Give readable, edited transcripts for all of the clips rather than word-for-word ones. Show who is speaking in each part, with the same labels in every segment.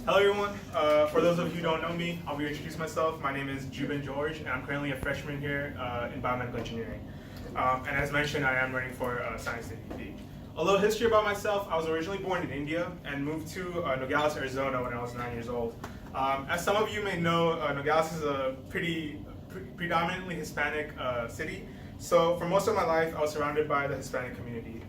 Speaker 1: Hello everyone. For those of you who don't know me, I'll reintroduce myself. My name is Jubin George, and I'm currently a freshman here in biomedical engineering. And as mentioned, I am running for Science VP. A little history about myself: I was originally born in India and moved to Nogales, Arizona when I was 9 years old. As some of you may know, Nogales is a predominantly Hispanic city. So for most of my life, I was surrounded by the Hispanic community.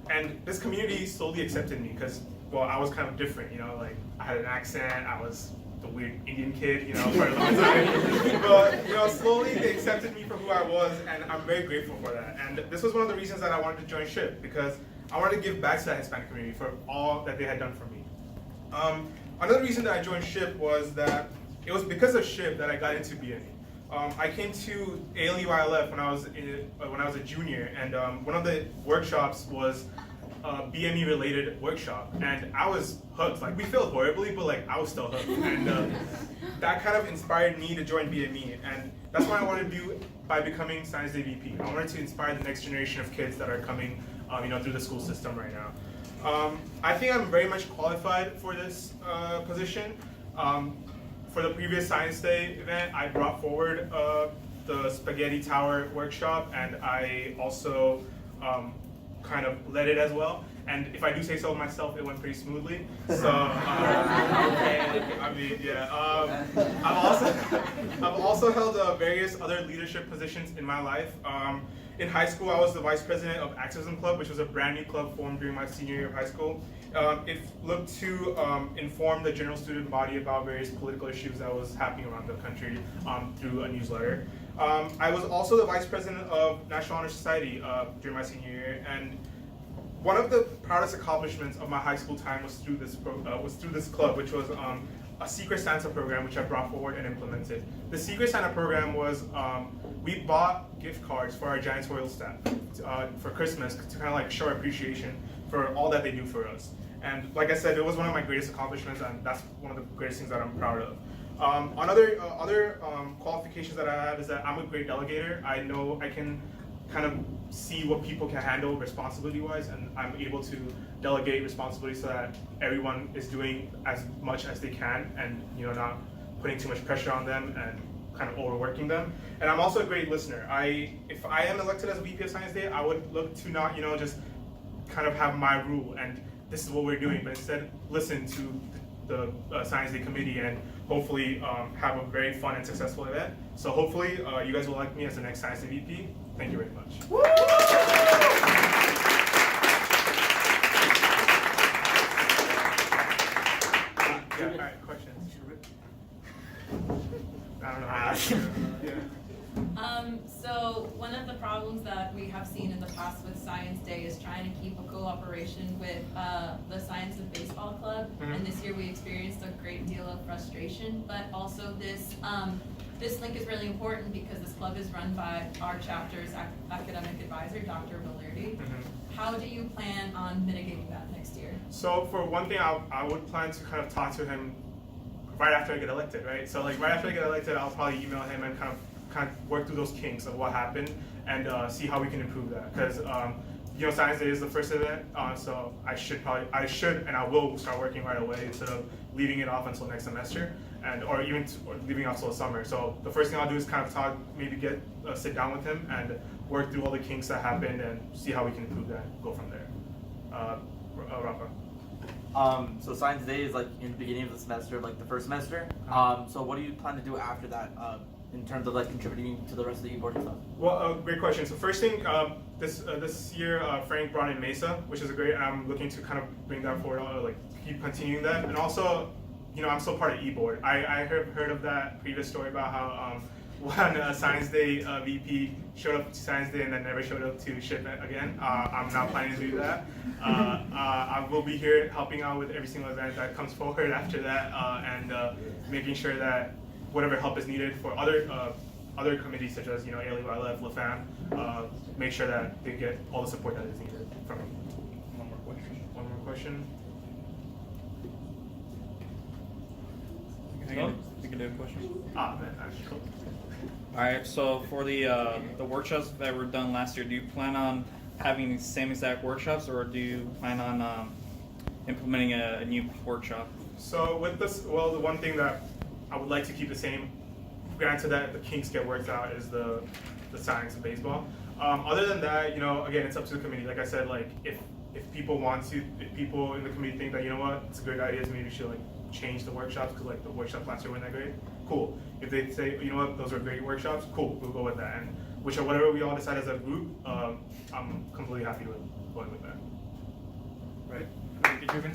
Speaker 1: And this community slowly accepted me because, well, I was kind of different, like I had an accent, I was the weird Indian kid, for a long time. But, slowly they accepted me for who I was, and I'm very grateful for that. And this was one of the reasons that I wanted to join SHIP, because I wanted to give back to that Hispanic community for all that they had done for me. Another reason that I joined SHIP was that it was because of SHIP that I got into BME. I came to ALUILF when I was a junior, and one of the workshops was a BME related workshop, and I was hooked. Like, we failed horribly, but I was still hooked, and that kind of inspired me to join BME, and that's what I wanted to do by becoming Science Day VP. I wanted to inspire the next generation of kids that are coming, through the school system right now. I think I'm very much qualified for this position. For the previous Science Day event, I brought forward the Spaghetti Tower workshop, and I also kind of led it as well. And if I do say so myself, it went pretty smoothly. So, I've also held various other leadership positions in my life. In high school, I was the vice president of Activism Club, which was a brand new club formed during my senior year of high school. It looked to inform the general student body about various political issues that was happening around the country through a newsletter. I was also the vice president of National Honor Society during my senior year, and one of the proudest accomplishments of my high school time was through this club, which was a Secret Santa program, which I brought forward and implemented. The Secret Santa program was we bought gift cards for our janitorial staff for Christmas to kind of show our appreciation for all that they do for us. And like I said, it was one of my greatest accomplishments, and that's one of the greatest things that I'm proud of. Other qualifications that I have is that I'm a great delegator. I know I can kind of see what people can handle responsibility-wise, and I'm able to delegate responsibility so that everyone is doing as much as they can, and not putting too much pressure on them and kind of overworking them. And I'm also a great listener. If I am elected as a VP of Science Day, I would look to not just kind of have my rule and this is what we're doing, but instead listen to the Science Day committee and hopefully have a very fun and successful event. So hopefully you guys will elect me as the next Science Day VP. Thank you very much. Woo! All right, questions? I don't know.
Speaker 2: So one of the problems that we have seen in the past with Science Day is trying to keep a cooperation with the Science of Baseball Club. Mm-hmm. And this year we experienced a great deal of frustration, but also this link is really important because this club is run by our chapter's academic advisor, Dr. Valerdi. Mm-hmm. How do you plan on mitigating that next year?
Speaker 1: So for one thing, I would plan to kind of talk to him right after I get elected, right? So right after I get elected, I'll probably email him and kind of work through those kinks of what happened and see how we can improve that. Because Science Day is the first event, so I should and I will start working right away instead of leaving it off until next semester, or leaving it off until the summer. So the first thing I'll do is kind of talk, maybe sit down with him and work through all the kinks that happened and see how we can improve that and go from there. Rafa.
Speaker 3: So Science Day is in the beginning of the semester, the first semester. So what do you plan to do after that? In terms of contributing to the rest of the e-board stuff?
Speaker 1: Well, great question. So first thing, this year Frank brought in Mesa, which is great, and I'm looking to kind of bring that forward, keep continuing that. And also, I'm still part of e-board. I heard of that previous story about how one Science Day VP showed up to Science Day and then never showed up to SHIP again. I'm not planning to do that. I will be here helping out with every single event that comes forward after that, and making sure that whatever help is needed for other committees such as ALUILF, LaFam, make sure that they get all the support that is needed from me. One more question.
Speaker 4: You can do a question.
Speaker 1: Man, cool.
Speaker 4: All right. So for the workshops that were done last year, do you plan on having the same exact workshops, or do you plan on implementing a new workshop?
Speaker 1: So with this, well, the one thing that I would like to keep the same, granted that the kinks get worked out, is the science of baseball. Other than that, you know, again, it's up to the committee. Like I said, like if people want to, if people in the committee think that, you know what, it's a good idea, maybe we should like change the workshops because like the workshops last year weren't that great. Cool. If they say, you know what, those are great workshops, cool, we'll go with that. And whatever we all decide as a group, I'm completely happy with going with that.
Speaker 4: Right. Thank you, Jubin.